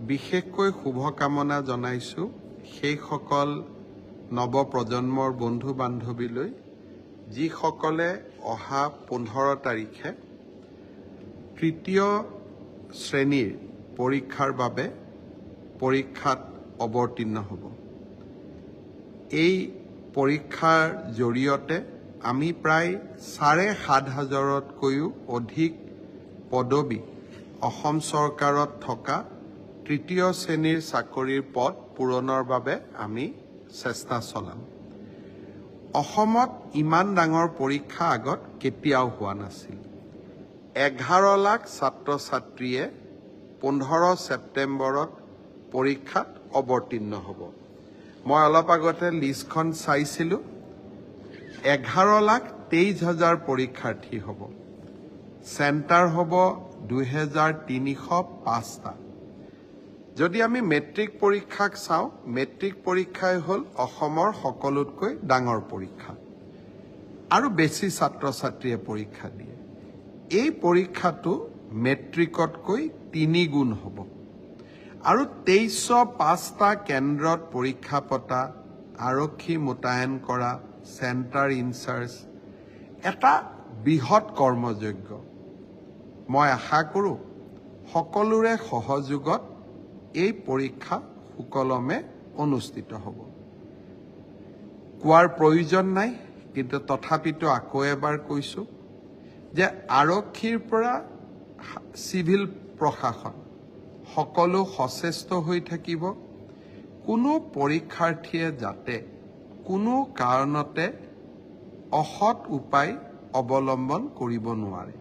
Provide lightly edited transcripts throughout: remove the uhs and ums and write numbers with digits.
বিশেষকৈ শুভকামনা জনাইছোঁ সেইসকল নৱপ্ৰজন্মৰ বন্ধু বান্ধৱীলৈ যিসকলে অহা 15 তাৰিখে তৃতীয় শ্ৰেণীৰ পৰীক্ষাৰ বাবে পৰীক্ষাত অৱতীৰ্ণ হ'ব। এই পৰীক্ষাৰ জৰিয়তে আমি প্ৰায় 7,500তকৈও অধিক পদবী অসম চৰকাৰত থকা তৃতীয় শ্ৰেণীৰ চাকৰিৰ পদ পূৰণৰ বাবে আমি চেষ্টা চলাম। অসমত ইমান ডাঙৰ পৰীক্ষা আগত কেতিয়াও হোৱা নাছিল। 11 লাখ ছাত্ৰ ছাত্ৰীয়ে 15 ছেপ্টেম্বৰত পৰীক্ষাত অৱতীৰ্ণ হ'ব। মই অলপ আগতে লিষ্টখন চাইছিলোঁ। 11,23,000 পৰীক্ষাৰ্থী হ'ব। চেণ্টাৰ হ'ব 2,305টা। যদি আমি মেট্ৰিক পৰীক্ষাক চাওঁ, মেট্ৰিক পৰীক্ষাই হ'ল অসমৰ সকলোতকৈ ডাঙৰ পৰীক্ষা আৰু বেছি ছাত্ৰ ছাত্ৰীয়ে পৰীক্ষা দিয়ে। এই পৰীক্ষাটো মেট্ৰিকতকৈ 3 গুণ হ'ব আৰু 2305টা কেন্দ্ৰত পৰীক্ষা পতা, আৰক্ষী মোতায়েন কৰা, চেণ্টাৰ ইনচাৰ্জ, এটা বৃহৎ কৰ্মযজ্ঞ। মই আশা কৰোঁ সকলোৰে সহযোগত এই পৰীক্ষা সুকলমে অনুষ্ঠিত হ'ব। কোৱাৰ প্ৰয়োজন নাই, কিন্তু তথাপিতো আকৌ এবাৰ কৈছোঁ যে আৰক্ষীৰ পৰা চিভিল প্ৰশাসন সকলো সচেষ্ট হৈ থাকিব। কোনো পৰীক্ষাৰ্থীয়ে যাতে কোনো কাৰণতে অসৎ উপায় অৱলম্বন কৰিব নোৱাৰে।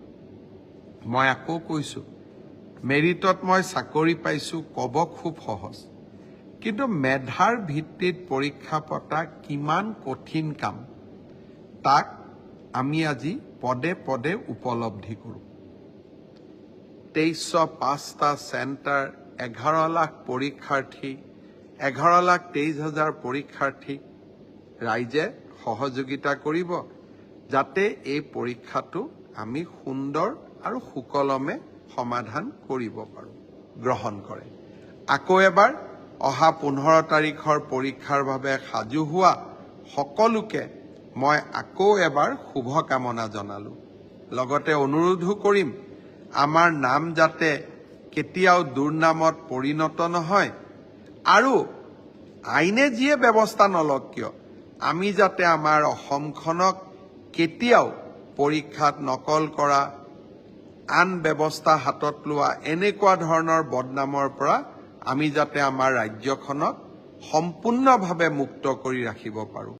মই আকৌ কৈছোঁ, মেৰিটত মই চাকৰি পাইছোঁ ক'ব খুব সহজ, কিন্তু মেধাৰ ভিত্তিত পৰীক্ষা পতা কিমান কঠিন কাম তাক আমি আজি পদে পদে উপলব্ধি কৰোঁ। 2305টা চেণ্টাৰ, 11 লাখ পৰীক্ষাৰ্থী, 11,23,000 পৰীক্ষাৰ্থী, ৰাইজে সহযোগিতা কৰিব যাতে এই পৰীক্ষাটো আমি সুন্দৰ আৰু সুকলমে সমাধান কৰিব পাৰোঁ। গ্ৰহণ কৰে। আকৌ এবাৰ অহা 15 তাৰিখৰ পৰীক্ষাৰ বাবে সাজু হোৱা সকলোকে মই আকৌ এবাৰ শুভকামনা জনালোঁ। লগতে অনুৰোধো কৰিম, আমাৰ নাম যাতে কেতিয়াও দুৰ্নামত পৰিণত নহয় আৰু আইনে যিয়ে ব্যৱস্থা নলওক কিয় আমি যাতে আমাৰ অসমখনক কেতিয়াও পৰীক্ষাত নকল কৰা, আন ব্যৱস্থা হাতত লোৱা এনেকুৱা ধৰণৰ বদনামৰ পৰা আমি যাতে আমাৰ ৰাজ্যখনক সম্পূৰ্ণভাৱে মুক্ত কৰি ৰাখিব পাৰোঁ।